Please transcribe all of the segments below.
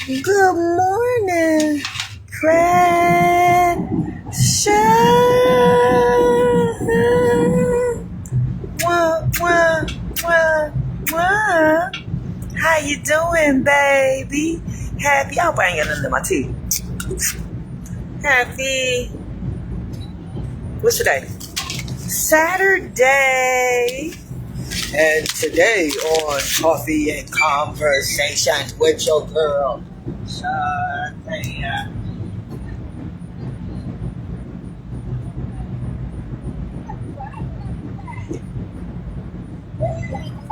Good morning, precious. Wah, wah, wah, wah. How you doing, baby? Happy. I hope I ain't got nothing in my teeth. Happy. What's today? Saturday. And today on Coffee and Conversations with your girl, Shakenya.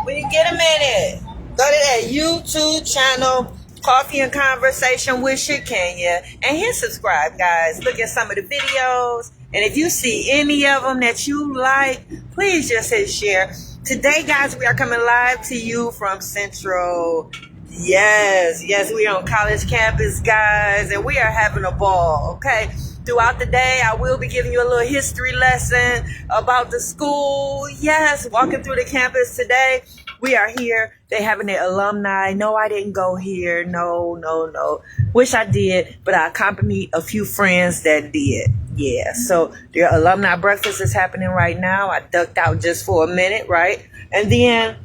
When you get a minute, go to that YouTube channel, Coffee and Conversation with Shakenya, and hit subscribe, guys. Look at some of the videos, and if you see any of them that you like, please just hit share. Today, guys, we are coming live to you from Central. Yes, we are on college campus, guys, and we are having a ball, okay? Throughout the day, I will be giving you a little history lesson about the school. Yes, walking through the campus today. We are here. They having their alumni. No, I didn't go here. No. Wish I did, but I accompanied a few friends that did. Yeah, so their alumni breakfast is happening right now. I ducked out just for a minute, right? And then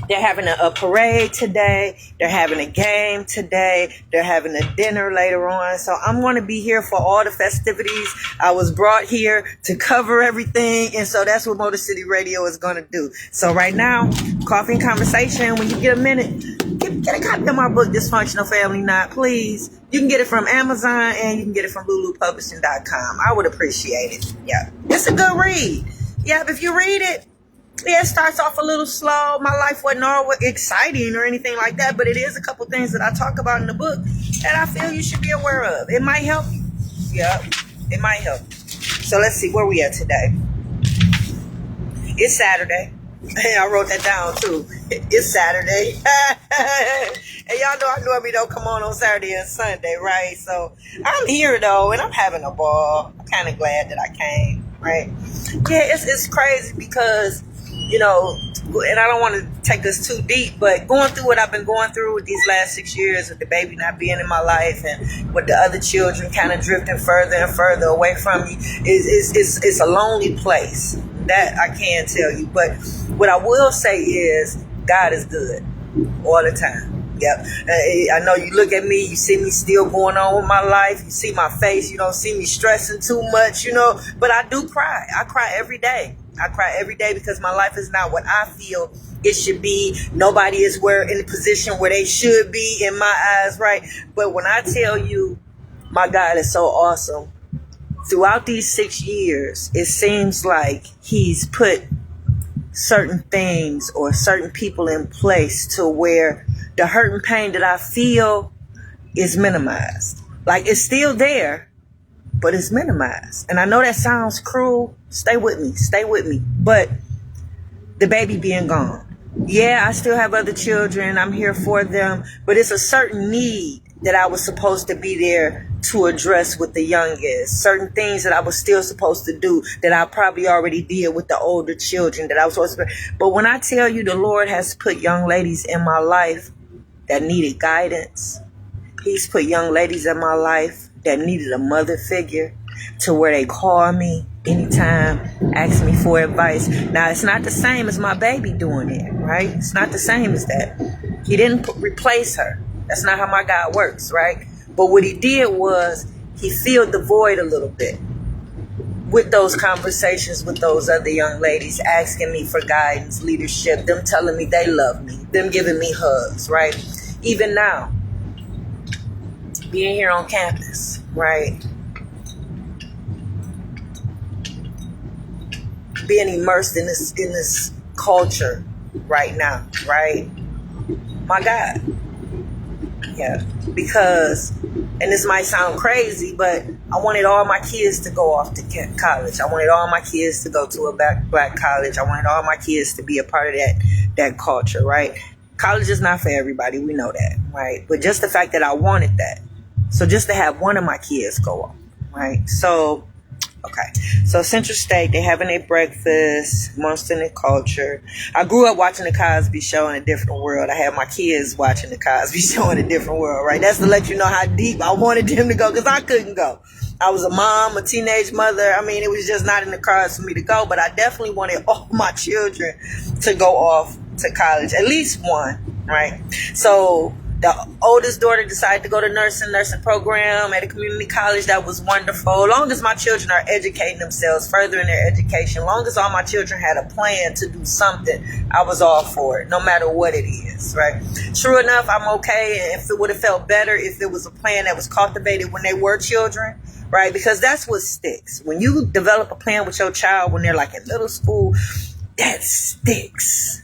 they're having a parade today. They're having a game today. They're having a dinner later on. So I'm going to be here for all the festivities. I was brought here to cover everything. And so that's what Motor City Radio is going to do. So right now, Coffee and Conversation, when you get a minute, get a copy of my book, Dysfunctional Family Knot, please. You can get it from Amazon and you can get it from lulupublishing.com. I would appreciate it. Yeah, it's a good read. Yeah, if you read it, yeah, it starts off a little slow. My life wasn't always exciting or anything like that, but it is a couple things that I talk about in the book that I feel you should be aware of. It might help you. Yeah, it might help you. So let's see where we at today. It's Saturday. Hey, I wrote that down too. It's Saturday. And y'all know I normally don't come on Saturday and Sunday, right? So I'm here though, and I'm having a ball. I'm kind of glad that I came, right? Yeah, it's crazy because, you know, and I don't want to take us too deep, but going through what I've been going through with these last 6 years with the baby not being in my life and with the other children kind of drifting further and further away from me, it's a lonely place. That I can tell you. But what I will say is God is good all the time. Yep. I know you look at me, you see me still going on with my life. You see my face. You don't see me stressing too much, you know. But I do cry. I cry every day. I cry every day because my life is not what I feel it should be. Nobody is in the position where they should be in my eyes, right? But when I tell you my God is so awesome, throughout these 6 years, it seems like he's put certain things or certain people in place to where the hurt and pain that I feel is minimized. Like it's still there, but it's minimized. And I know that sounds cruel. Stay with me. But the baby being gone. Yeah, I still have other children. I'm here for them. But it's a certain need that I was supposed to be there to address with the youngest. Certain things that I was still supposed to do that I probably already did with the older children that I was supposed to. But when I tell you the Lord has put young ladies in my life that needed guidance, he's put young ladies in my life that needed a mother figure to where they call me anytime, ask me for advice. Now, it's not the same as my baby doing it, right? It's not the same as that. He didn't replace her. That's not how my God works, right? But what he did was he filled the void a little bit with those conversations with those other young ladies, asking me for guidance, leadership, them telling me they love me, them giving me hugs, right? Even now, being here on campus, right? Being immersed in this culture right now, right? My God. Yeah, because, and this might sound crazy, but I wanted all my kids to go off to college. I wanted all my kids to go to a black college. I wanted all my kids to be a part of that culture, right? College is not for everybody. We know that, right? But just the fact that I wanted that. So just to have one of my kids go off, right? So a Okay. So Central State, they having a breakfast, monster and culture. I grew up watching the Cosby Show in a different world. I had my kids watching the Cosby Show in a different world, right? That's to let you know how deep I wanted them to go, because I couldn't go. I was a mom, a teenage mother. I mean, it was just not in the cards for me to go, but I definitely wanted all my children to go off to college, at least one, right? So the oldest daughter decided to go to nursing program at a community college. That was wonderful. Long as my children are educating themselves further in their education, long as all my children had a plan to do something, I was all for it, no matter what it is, right? True enough, I'm okay. If it would have felt better if it was a plan that was cultivated when they were children, right? Because that's what sticks. When you develop a plan with your child when they're like in middle school, that sticks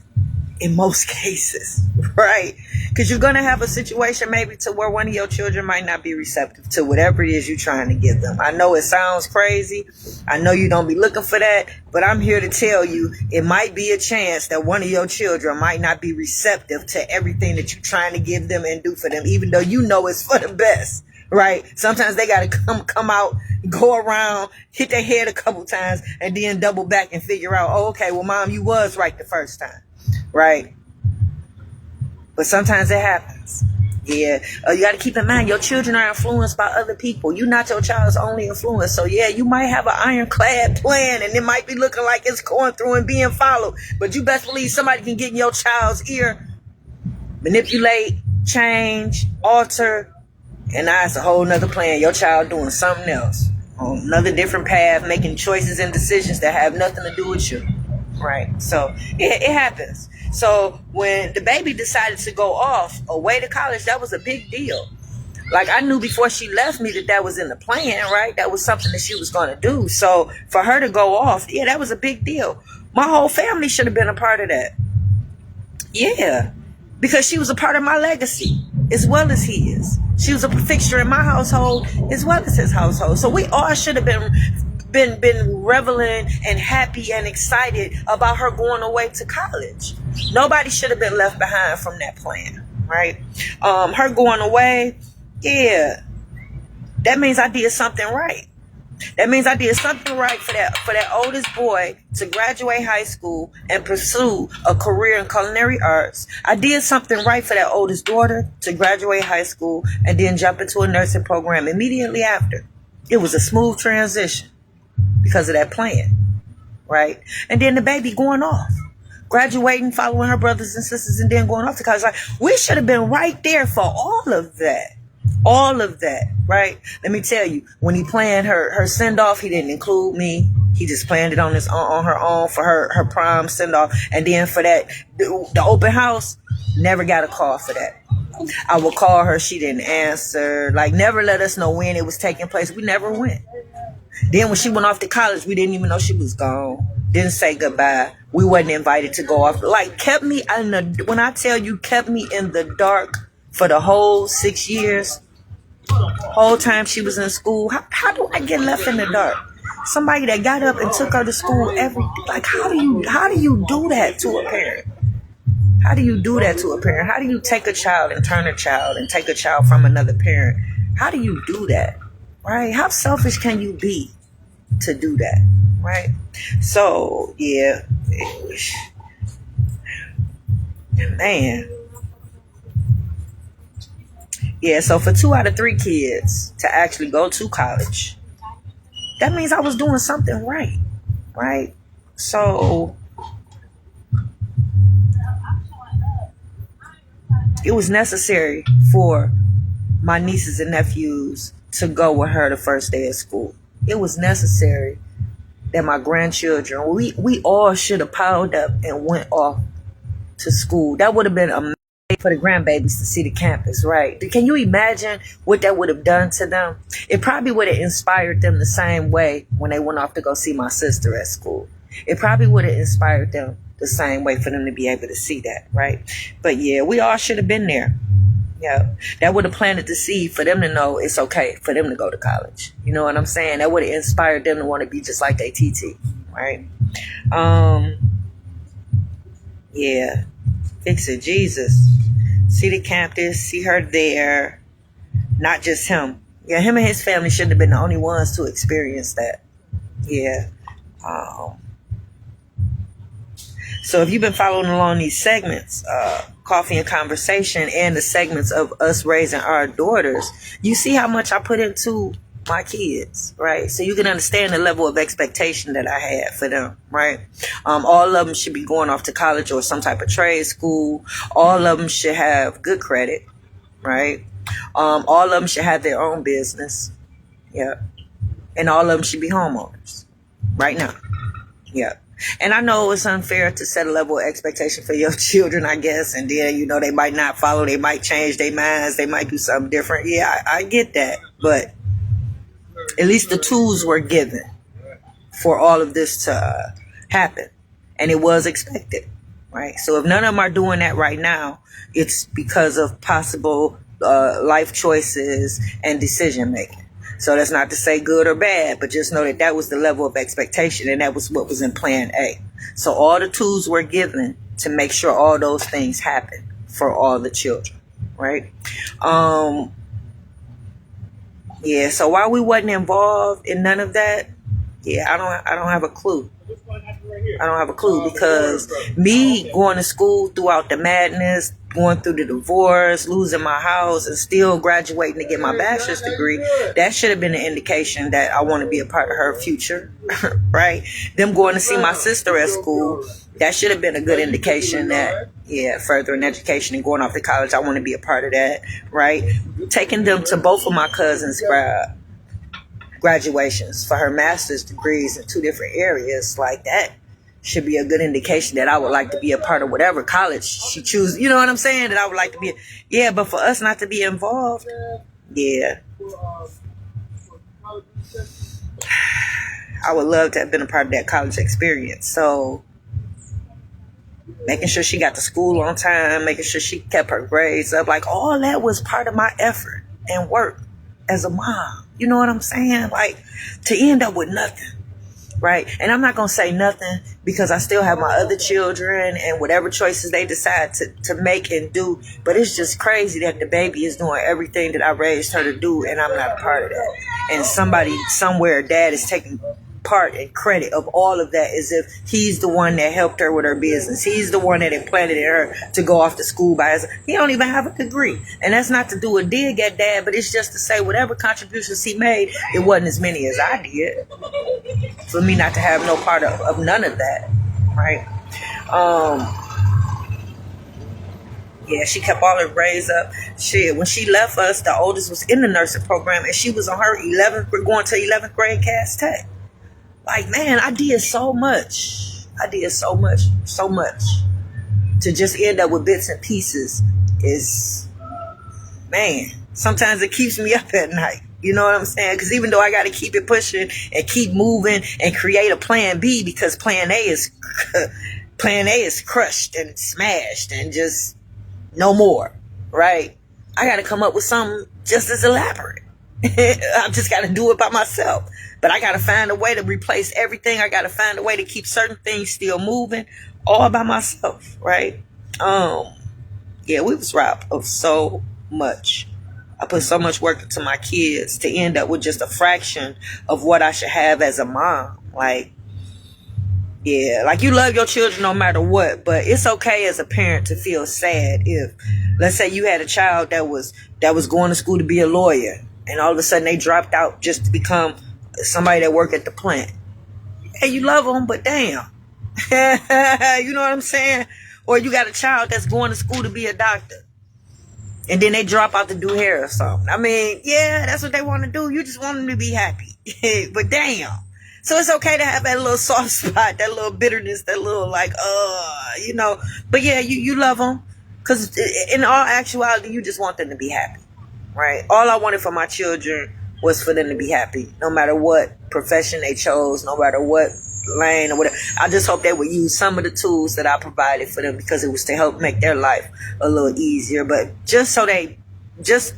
in most cases, right? Because you're going to have a situation maybe to where one of your children might not be receptive to whatever it is you're trying to give them. I know it sounds crazy. I know you don't be looking for that, but I'm here to tell you it might be a chance that one of your children might not be receptive to everything that you're trying to give them and do for them, even though you know it's for the best, right? Sometimes they got to come out, go around, hit their head a couple times, and then double back and figure out, oh, okay, well, mom, you was right the first time. Right? But sometimes it happens. Yeah. You got to keep in mind, your children are influenced by other people. You're not your child's only influence. So, yeah, you might have an ironclad plan, and it might be looking like it's going through and being followed. But you best believe somebody can get in your child's ear, manipulate, change, alter, and now it's a whole nother plan. Your child doing something else on another different path, making choices and decisions that have nothing to do with you. Right. So it happens. So when the baby decided to go off away to college, that was a big deal. Like, I knew before she left me that was in the plan, right? That was something that she was going to do. So for her to go off, yeah, that was a big deal. My whole family should have been a part of that. Yeah. Because she was a part of my legacy as well as he is. She was a fixture in my household as well as his household. So we all should have been reveling and happy and excited about her going away to college. Nobody should have been left behind from that plan, right? Her going away, yeah, that means I did something right. That means I did something right for that oldest boy to graduate high school and pursue a career in culinary arts. I did something right for that oldest daughter to graduate high school and then jump into a nursing program immediately after. It was a smooth transition because of that plan, right? And then the baby going off, graduating, following her brothers and sisters, and then going off to college. Like, we should have been right there for all of that. All of that, right? Let me tell you, when he planned her send off, he didn't include me. He just planned it on her own for her prom send off, and then for that the open house, never got a call for that. I would call her, she didn't answer. Like, never let us know when it was taking place. We never went. Then when she went off to college, we didn't even know she was gone. Didn't say goodbye. We wasn't invited to go off. Like, kept me in the, when I tell you, kept me in the dark for the whole 6 years. Whole time she was in school. How do I get left in the dark? Somebody that got up and took her to school every, like, how do you do that to a parent? How do you do that to a parent? How do you take a child and turn a child and take a child from another parent? How do you do that? Right? How selfish can you be to do that? Right? So, yeah. Man. Yeah, so for 2 out of 3 kids to actually go to college, that means I was doing something right. Right? So it was necessary for my nieces and nephews to go with her the first day of school. It was necessary that my grandchildren, we all should have piled up and went off to school. That would have been amazing for the grandbabies to see the campus, right? Can you imagine what that would have done to them? It probably would have inspired them the same way when they went off to go see my sister at school. It probably would have inspired them the same way for them to be able to see that, right? But yeah, we all should have been there. Yeah, that would have planted the seed for them to know it's okay for them to go to college. You know what I'm saying? That would have inspired them to want to be just like they TT, right? Yeah, fix it, Jesus. See the campus, see her there. Not just him. Yeah, him and his family shouldn't have been the only ones to experience that. Yeah. So if you've been following along these segments, Coffee and Conversation, and the segments of us raising our daughters, you see how much I put into my kids, right? So you can understand the level of expectation that I had for them, right? All of them should be going off to college or some type of trade school. All of them should have good credit, right? All of them should have their own business. Yeah. And all of them should be homeowners right now. Yeah. And I know it's unfair to set a level of expectation for your children, I guess. And then, they might not follow. They might change their minds. They might do something different. Yeah, I get that. But at least the tools were given for all of this to happen. And it was expected, right? So if none of them are doing that right now, it's because of possible life choices and decision making. So that's not to say good or bad, but just know that that was the level of expectation, and that was what was in plan A. So all the tools were given to make sure all those things happen for all the children, right? Yeah, so while we wasn't involved in none of that, yeah, I don't have a clue. I don't have a clue, because me going to school throughout the madness, going through the divorce, losing my house, and still graduating to get my bachelor's degree, that should have been an indication that I want to be a part of her future, right? Them going to see my sister at school, that should have been a good indication that, yeah, furthering education and going off to college, I want to be a part of that, right? Taking them to both of my cousins' graduations for her master's degrees in 2 different areas, like that should be a good indication that I would like to be a part of whatever college she chooses. You know what I'm saying? That I would like to be. Yeah, but for us not to be involved, yeah. I would love to have been a part of that college experience. So making sure she got to school on time, making sure she kept her grades up, like all that was part of my effort and work as a mom. You know what I'm saying? Like, to end up with nothing, right? And I'm not going to say nothing, because I still have my other children and whatever choices they decide to make and do. But it's just crazy that the baby is doing everything that I raised her to do, and I'm not a part of that. And somebody somewhere, dad, is taking part and credit of all of that, as if he's the one that helped her with her business. He's the one that implanted in her to go off to school by his. He don't even have a degree. And that's not to do a dig at dad, but it's just to say whatever contributions he made, it wasn't as many as I did. For me not to have no part of none of that, right? Yeah, she kept all her grades up. Shit, when she left us, the oldest was in the nursing program, and she was on her 11th, going to 11th grade Cass Tech. Like, man, I did so much. So much. To just end up with bits and pieces is, man, sometimes it keeps me up at night. You know what I'm saying? Because even though I got to keep it pushing and keep moving and create a plan B, because plan A is crushed and smashed and just no more, right? I got to come up with something just as elaborate. I just got to do it by myself. But I got to find a way to replace everything. I got to find a way to keep certain things still moving all by myself, right? Yeah, we was robbed of so much. I put so much work into my kids to end up with just a fraction of what I should have as a mom. Like, yeah, like, you love your children no matter what, but it's okay as a parent to feel sad if, let's say, you had a child that was going to school to be a lawyer, and all of a sudden they dropped out just to become somebody that worked at the plant. Hey, you love them, but damn. You know what I'm saying? Or you got a child that's going to school to be a doctor, and then they drop out to do hair or something. I mean, yeah, that's what they want to do. You just want them to be happy. But damn. So it's okay to have that little soft spot, that little bitterness, that little like, But yeah, you love them. Because in all actuality, you just want them to be happy, right? All I wanted for my children was for them to be happy, no matter what profession they chose, no matter what lane or whatever. I just hope they would use some of the tools that I provided for them, because it was to help make their life a little easier. But just so they, just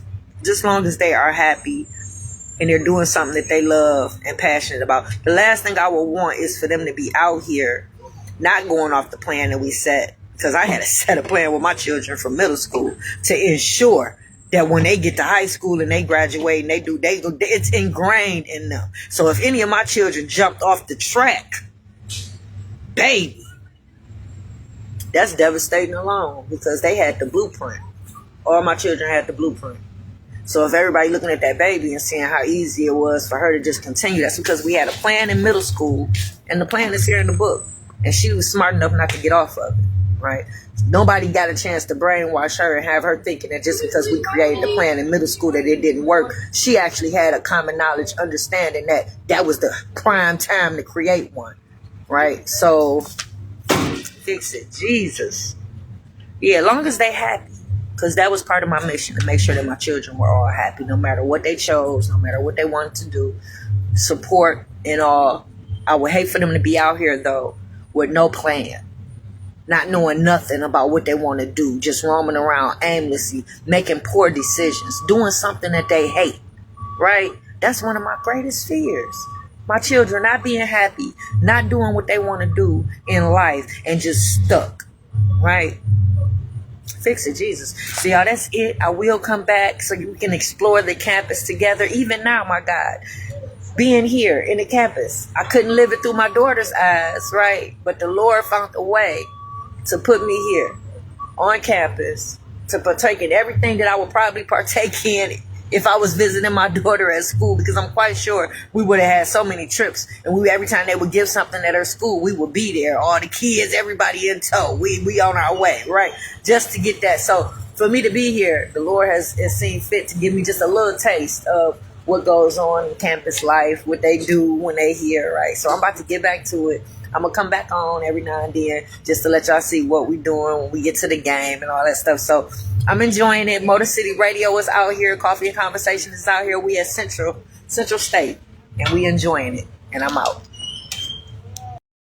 long as they are happy and they're doing something that they love and passionate about. The last thing I would want is for them to be out here not going off the plan that we set, because I had to set a plan with my children from middle school to ensure that when they get to high school and they graduate and it's ingrained in them. So if any of my children jumped off the track, baby, that's devastating alone, because they had the blueprint. All my children had the blueprint. So if everybody looking at that baby and seeing how easy it was for her to just continue, that's because we had a plan in middle school, and the plan is here in the book. And she was smart enough not to get off of it, right? Nobody got a chance to brainwash her and have her thinking that just because we created the plan in middle school that it didn't work. She actually had a common knowledge understanding that that was the prime time to create one, right? So fix it, Jesus. Yeah, as long as they happy. Because that was part of my mission, to make sure that my children were all happy, no matter what they chose, no matter what they wanted to do, support and all. I would hate for them to be out here, though, with no plan, not knowing nothing about what they want to do, just roaming around aimlessly, making poor decisions, doing something that they hate, right? That's one of my greatest fears. My children not being happy, not doing what they want to do in life, and just stuck, right? Fix it, Jesus. So y'all, that's it. I will come back so we can explore the campus together. Even now, my God, being here in the campus, I couldn't live it through my daughter's eyes, right? But the Lord found a way to put me here on campus to partake in everything that I would probably partake in if I was visiting my daughter at school, because I'm quite sure we would have had so many trips, and every time they would give something at her school, we would be there. All the kids, everybody in tow. We on our way, right? Just to get that. So for me to be here, the Lord has seen fit to give me just a little taste of what goes on in campus life, what they do when they here, right? So I'm about to get back to it. I'm going to come back on every now and then just to let y'all see what we doing when we get to the game and all that stuff. So I'm enjoying it. Motor City Radio is out here. Coffee and Conversation is out here. We at Central State, and we enjoying it. And I'm out.